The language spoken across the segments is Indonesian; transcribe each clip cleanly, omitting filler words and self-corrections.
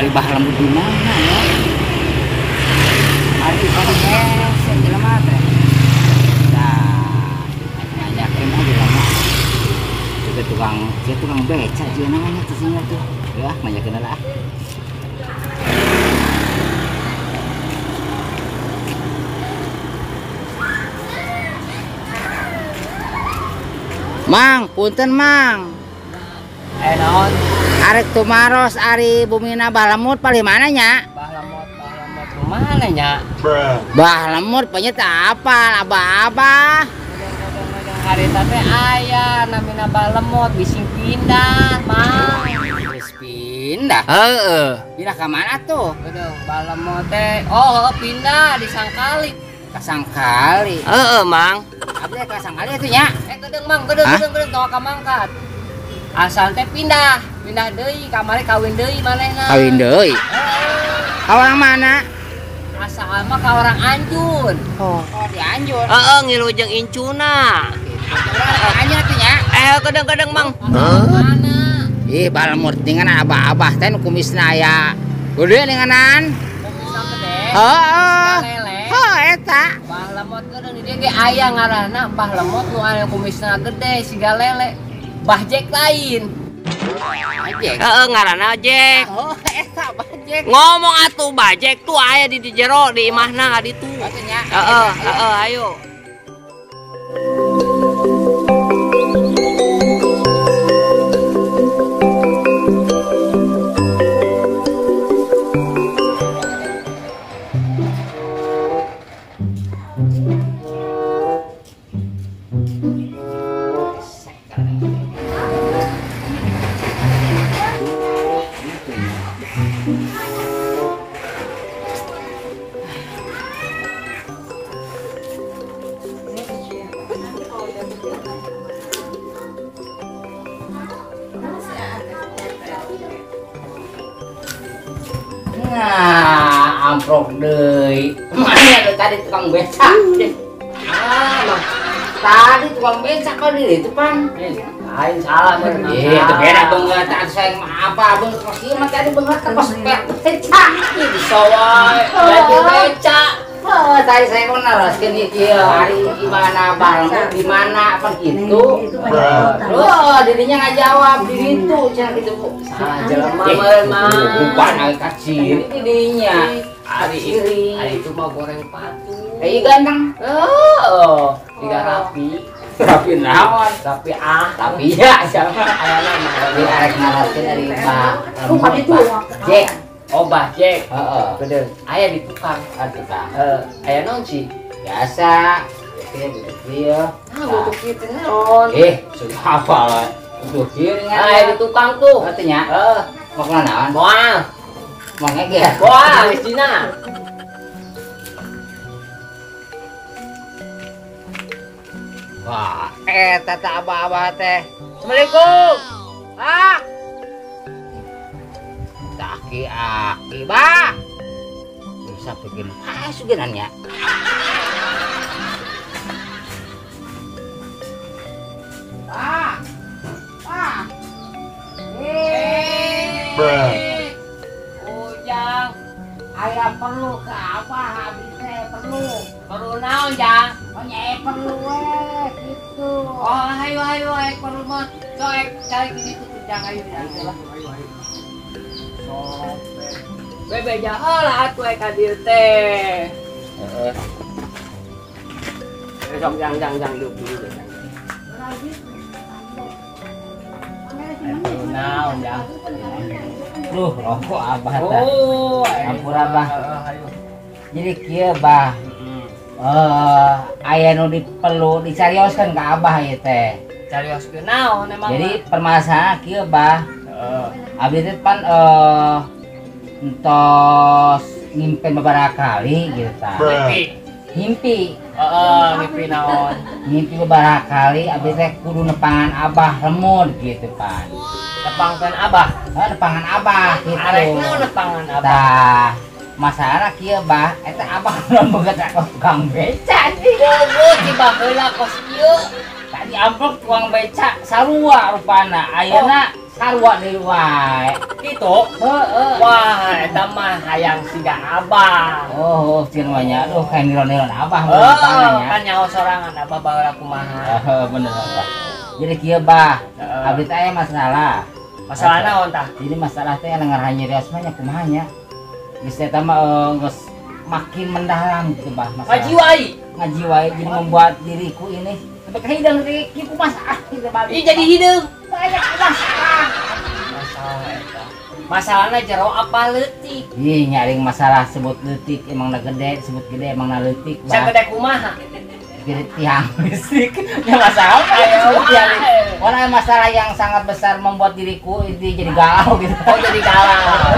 ari bah lembut di mana ya? Ari besek jelema teh. Nah, nanyakeun aja lama. Juga tukang beca jeung namanya teh cenah tuh. Ya, nanyakeun lah. Mang, punten Mang. Naon? Arek tumaros ari bumina Balemut paling mana nya? Balemut mana nya? Balemut panyata apa? Aba-aba. Hari teh aya namina Balemut bising pindah, Mang. Geus pindah. Heeh. Pindah ka mana tuh? Betul, Balemut teh. Oh, pindah di Sangkali. Kasangkali. Heeh, Mang. Abdi ka Sangkali atuh nya. Gedeng Mang, gedeng tong ka mangkat. Asal teh pindah deui kamari kawin deui manehna. Kawin deui. Ka orang mana? Asal mah ka orang Anjun. Oh, di Anjun. Heeh, ngilujeng incuna. Anya tuh nya. Gedeng Mang. Mana? Ih, Balemut dengan abah-abah teh nu kumisna aya. Gede ninganan. Kumisna gede. Heeh. Oh, eta. Balemut gedeng di dieu ge aya ngaranna Balemut nu aya kumisna gede siga lele. Bahjek lain. Bajek. Heeh, ngaranna Jek. Oh, eta bajek. Ngomong atuh bajek tuh aya di jero di imahna ka ditu. Atunya. Heeh, ayo. Nah, amprok deui. Mana lu tadi tukang becak? Mang. Tadi tukang becak kok di itu, Pan. Lain salah bener. Iya, itu beda banget. Tak sayang mah apa, Bang. Pas ieu mah tadi banget pas becak. Ih, disowae. Jadi becak. Oh, tadi saya mau naraskeun ieu hari gimana Balemut di mana apa gitu. Oh, dirinya ngajawab di ditu cenah kitu, Bu. Salah jelema meureun mah. Bukan kaciri didinya. Ari itu mah goreng patu. Kayak ganteng. Oh, tiga rapi. Tapi naon? Tapi ya siapa? aya nama. Di arek naraskeun dari Pak. Jack. Oh, Bahjek. Heeh. Bener. Aya di tukang. Tukang. Aya naon sih? Biasa. Duduk dia. Nah, butuh kitu naon? Sudah hafal. Duduk dia Aya di tukang tuh. Artinya, mau kemana naon? Moal. Mau ngegeh. Wah, geus dina. Wah, tata abah-abah teh. Assalamualaikum. Aki-aki, bah. Bisa bikin suginannya. Bah. Ujang, Aya perlu ke apa habis perlu. perlu naon, Jang? Oh, perlu gitu. Oh, ayo perlu mah. Coek cari di situ Jang ayo. Bebe jahala atuh ka dieu teh. Heeh. Sok jang duduk dulu. Naon, Jang? Duh, rokok abah teh. Oh, Ampura, Bah. Ayo. Jadi kieu, Bah. Aya nu diperlu dicarioskeun ka abah ieu teh. Carioskeun naon emang? Jadi permasalahan kieu, Bah. Abdi teh pan entos ngimpen beberapa kali gitu tah. Ngimpi. Mimpi naon? Ngimpi beberapa kali abdi teh kudu nepangan abah lemut gitu, Pan. Nepangkeun abah. Nepangan abah gitu. Arek naon nepangan abah? Tah, masalah kieu, Bah, eta abah kudu beungeut ka tukang beca. Bobo tiba heula kos ieu. Tadi di amplop tukang beca sarua rupana. Ayeuna sarua deui wae. Gitu. Heeh. Wah, eta mah hayang siga abah. Oh, cieun mah nya. Aduh, kayak niron-niron abah mah Oh, rupana nya. kan nyaho sorangan abah baheula kumaha. Bener Bah. Jadi kieu Bah, Heeh. abdi teh aya masalah. Masalah naon tah? Jadi masalah teh lengar hanyirios mah nya kumaha nya. Geus eta mah geus makin mendalam gitu Bah masalah. Ngaji wae. Ngaji wae jadi membuat diriku ini sampai kehidupan diriku masalah gitu Bah. Ih jadi hideung. Banyak masalah. Masalah eta. Masalahna jero apa leutik? Ih nyaring masalah sebut leutik emang na gede, sebut gede emang na leutik Bah. Sagede kumaha? Gede tiang listrik. Ya masalah sebut tiang listrik. Orang masalah yang sangat besar membuat diriku ini jadi galau gitu. Oh jadi galau.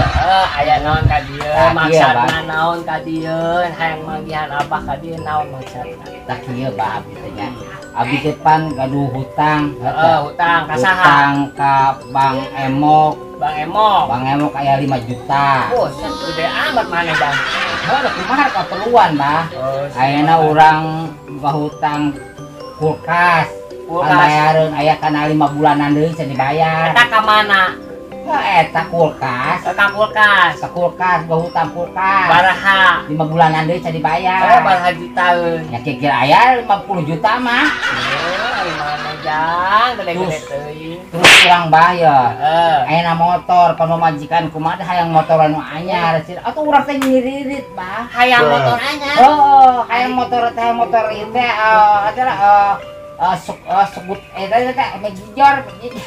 Aya naon ka dieu? Nah, iya, Maksudna Bang. naon ka dieu? Hayang manggihan abah ka dieu naon maksudna? Tak kieu Bah abdi teh nya. Abdi teh pan gaduh hutang. Hutang ka saha? Hutang ka Bang Emok. Bang Emok. Bang Emok aya 5 juta. Oh, gede amat maneh Bang. Ada kumaha keperluan Bah. Oh, Ayeuna urang buka hutang kulkas. Kulkas. Bayareun aya kana 5 bulanan deui can dibayar. Eta ka mana? Eta kulkas. Ka kulkas. Ka kulkas, buka hutang kulkas. Baraha. 5 bulanan deui can dibayar. Baraha juta. Ya kira aya 50 juta mah. Oh, mana Jang? Gede-gede teuing. Terus urang bayar. Heeh. Ayeuna motor pan majikan kumaha hayang motor anu anyar. Atuh urang teh nyiririt Bah. Hayang motor anyar. Oh, kayak motor teh motor ieu teh adalah sebut teh megijor,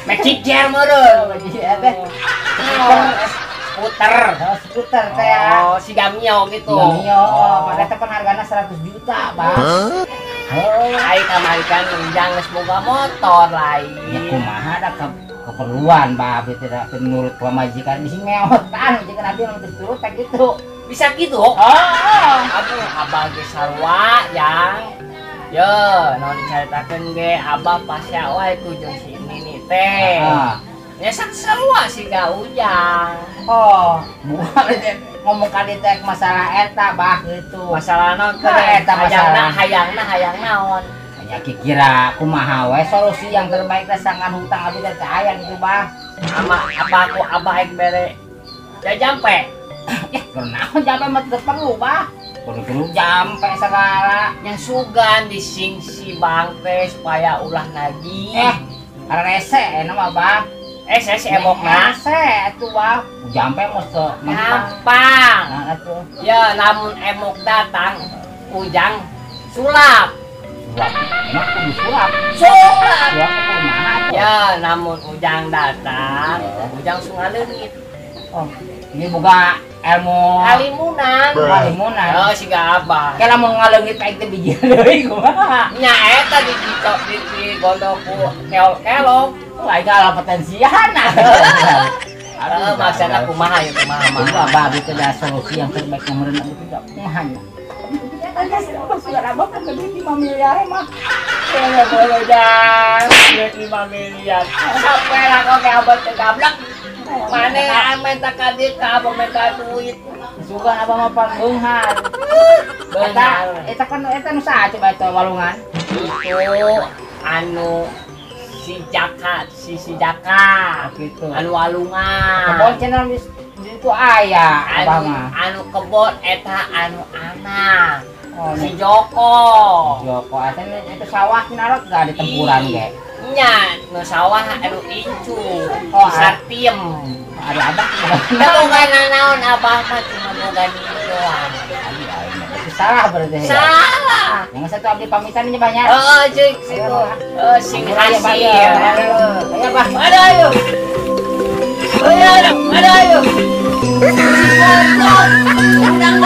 Magic Jar meureun. teh Skuter. skuter teh. Oh, si Gamio gitu. Gamio, pada teh kan hargana 100 juta, Bang. Oh, Ai kamarikan menjang geus boga motor lain. ya kumaha da keperluan, Bang, teh menurut pamajikan bisi ngeotan, jeung abi nu turut teh gitu. Bisa gitu. Oh, Aduh, abah ge sarua yang yo, naon dicaritakeun ge abah pasya wae ku jeung si Nini teh. Nya sarua siga Ujang. oh, bukan ngomong kali teh masalah eta Bah gitu. Masalah naon teh? Nah, eta masalah. Hayang naon? Ya kira kumaha we solusi yang terbaik teh sangan hutang abi teh aya gitu Bah. Apa aku abah ek bere jampe. Ya kenaon jampe mah teu perlu Bah. Kudu jampe segala. Yang sugan dising si Bang teh supaya ulah lagi. Ada rese enak mah Bah. Si emokna. Rese atuh Bah. Jampe mah Gampang. Nah atuh. Ya namun emok datang Ujang sulap. Sulap. Enak kudu sulap. Sulap. Sulap kumaha atuh? Ya namun Ujang datang Ujang sungaleungit. Oh, ini boga ilmu Kalimunan. kalimunan. Oh siga abah. Kaya lamun ngaleungit kayak teh biji deui kumaha. Nya eta di gondoku keol-kelok. Lain ala potensian. Maksudna kumaha ya kumaha mah. Itu abah itu ada solusi yang terbaik yang merendah itu tidak kumahanya. Sudah abah kan duit 5 miliar mah. Boleh dah, duit 5 miliar. Sampai lah kau ke abah teh gablek. Mana minta ka dieu ka abah minta duit. Sugan abah mah panbeunghar. Eta kan eta nu saha coba eta walungan. Itu anu si Jaka Gitu. anu walungan. Kebon channel di itu aya abah mah. Anu kebon eta anu anak Oh, si Joko. Joko eta itu sawah narot gak di tempuran ge. Nya nu sawah anu incu. Oh, Sartiem. Ada abah. Da boga naon abah mah cuma boga doang. Itu salah berarti. Salah. Yang satu abdi pamitan ini banyak. Oh, cik situ. Sing hasil. Ayo, Bah. Ada ayo. Ada ayo. Ada ayo. Undang